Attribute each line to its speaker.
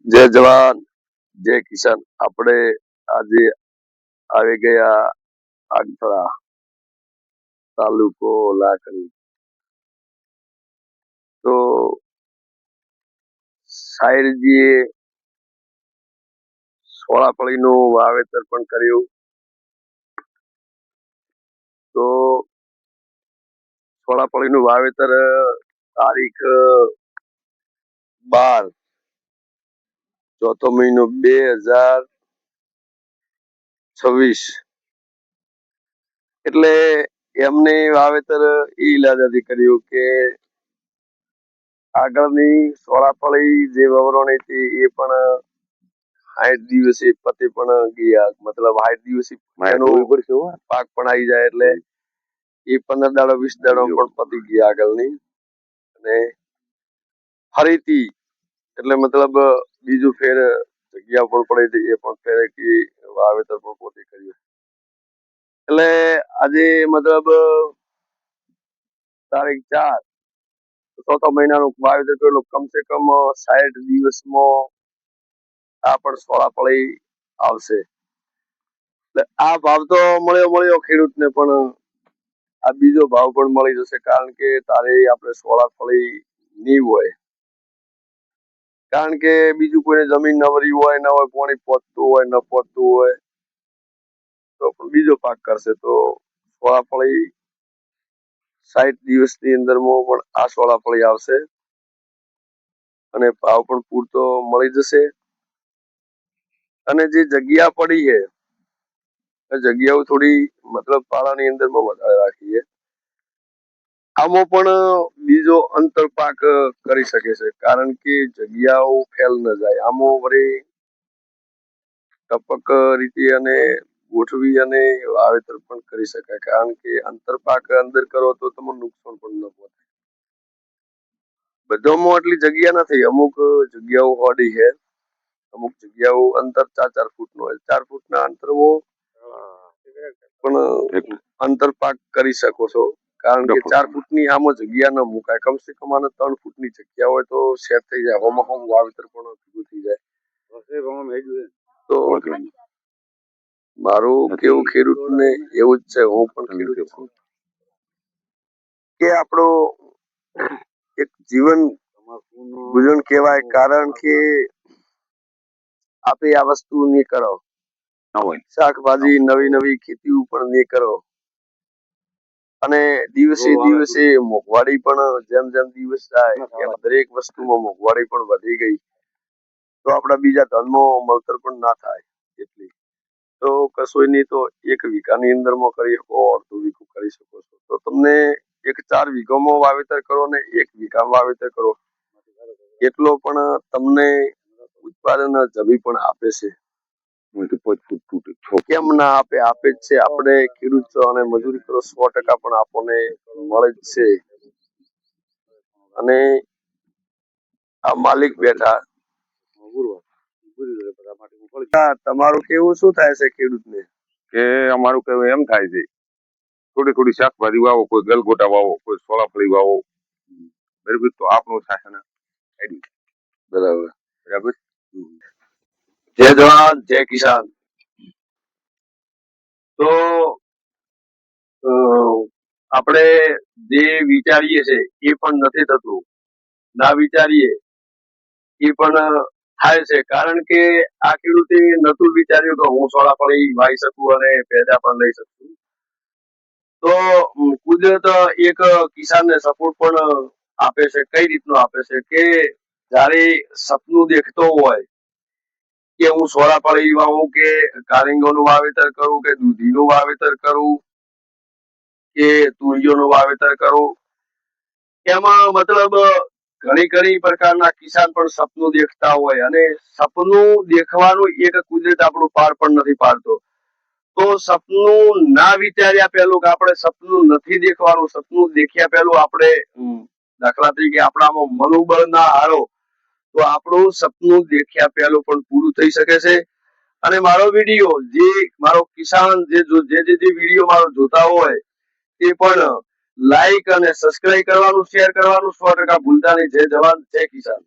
Speaker 1: જય જવાન જય કિસાન. આપણે આજે આવી ગયા આગથળા તાલુકો લાકડી. તો સાહેબજીએ સોળાફળીનું વાવેતર પણ કર્યું. તો સોળાફળીનું વાવેતર તારીખ 12 ચોથો મહિનો 2026. એટલે એમને વાવેતર એ ઈલાજાથી કર્યું કે આગળની સોળાફળી જે વવરોણી હતી એ પણ 60 દિવસે પતે પણ ગયા, મતલબ 60 દિવસે પાક પણ આવી જાય એટલે એ 15 દાડો 20 દાડો પણ પતી ગયા આગળની. અને ફરીથી એટલે મતલબ બીજું ફેર જગ્યા પણ પડી હતી એ પણ ફેર વાવેતર પણ પોતે કર્યું. એટલે આજે મતલબ તારીખ 4 ચોથા મહિનાનું વાવેતર કરેલું. કમસે કમ 60 દિવસમાં આ પણ સોળાફળી આવશે. એટલે આ ભાવ તો મળ્યો ખેડૂતને, પણ આ બીજો ભાવ પણ મળી જશે. કારણ કે તારે આપણે સોળાફળી નહીં હોય, કારણ કે બીજું કોઈને જમીન નવરી હોય, ન હોય પાણી પહોંચતું હોય, ન પહોંચતું હોય તો પણ બીજો પાક કરશે. તો સોળાફળી 60 દિવસની અંદરમાં પણ આ સોળાફળી આવશે અને ભાવ પણ પૂરતો મળી જશે. અને જે જગ્યા પડી છે એ જગ્યાઓ થોડી મતલબ પાળાની અંદરમાં વધારે રાખીએ. આમાં પણ બીજો અંતર પાક કરી શકે છે, કારણ કે જગ્યાઓ ફેલ ન જાય. આમાં વળી ટપક રીતે અને ગોઠવી અને વાવેતર પણ કરી શકાય, કારણ કે અંતર પાક અંદર કરો તો તમને નુકસાન પણ ન પહોંચે. બધામાં આટલી જગ્યા નથી, અમુક જગ્યાઓ હોડી છે, અમુક જગ્યાઓ અંતર 4-4 ફૂટનો હોય. 4 ફૂટના અંતરમાં પણ અંતર પાક કરી શકો છો, કારણ કે 4 ફૂટની આમાં જગ્યા ન મુકાય. કમસે કમ 3 ફૂટની જગ્યા હોય તો સેટ થઈ જાય. હોમ વાવેતર પણ ભેગું થઈ જાય. તો મારું કેવું ખેડૂતને એવું જ છે, હું પણ ખેડૂત છું, કે આપણો એક જીવન ગુજન કહેવાય. કારણ કે આપે આ વસ્તુ નહીં કરો, શાકભાજી નવી નવી ખેતી ઉપર નહીં કરો, અને દિવસે દિવસે મોંઘવારી પણ જેમ જેમ દિવસ જાય એમ દરેક વસ્તુમાં મોંઘવારી પણ વધી ગઈ. તો આપણા બીજા ધનમાં મળતર પણ ના થાય. એટલી તો કશોય નહીં તો 1 વીઘાની અંદરમાં કરી શકો, અડધું વીઘું કરી શકો છો. તો તમને 4 વીઘામાં વાવેતર કરો ને 1 વીઘામાં વાવેતર કરો, એટલો પણ તમને ઉત્પાદન જમી પણ આપે છે. કેમ ના આપે? આપે જ છે. આપણે ખેડૂત અને મજૂરી કરો 100% પણ આપણને મળે જ છે. અને આ માલિક બેઠા. તમારું કેવું શું થાય છે ખેડૂતને?
Speaker 2: કે અમારું કેવું એમ થાય છે, થોડી થોડી શાકભાજી વાવો, કોઈ ગલગોટા વાવો, કોઈ સોળાફળી વાવો, બરાબર, તો આપણું થાય ને.
Speaker 1: બરાબર
Speaker 2: બરાબર.
Speaker 1: જય જવાન જય કિસાન. તો આપણે જે વિચારીએ છે એ પણ નથી થતું, ના વિચારીએ એ પણ થાય છે. કારણ કે આ ખેડૂતે નતું વિચાર્યું કે હું સોળાફળી વાવી શકું અને પેદા પણ લઈ શકું. તો કુદરત એક કિસાનને સપોર્ટ પણ આપે છે. કઈ રીતનો આપે છે કે જયારે સપનું દેખતો હોય કે હું સોળાફળી વાવું, કે કારિંગોનું વાવેતર કરું, કે દૂધીનું વાવેતર કરું, કે તુરીઓનું વાવેતર કરું, એમાં મતલબ ઘણી પ્રકારના કિસાન પણ સપનું દેખતા હોય. અને સપનું દેખવાનું એક કુદરત આપણું પાર પણ નથી પાડતો. તો સપનું ના વિચાર્યા પહેલું કે આપણે સપનું નથી દેખવાનું, સપનું દેખ્યા પહેલું આપણે દાખલા તરીકે આપણામાં મનોબળ ના હારો તો આપણું સપનું દેખ્યા પહેલું પણ પૂરું થઈ શકે છે. અને મારો વિડીયો જે મારો કિસાન જે વિડીયો મારો જોતા હોય એ પણ લાઈક અને સબસ્ક્રાઇબ કરવાનું, શેર કરવાનું 100% ભૂલતા નહીં. જય જવાન જય કિસાન.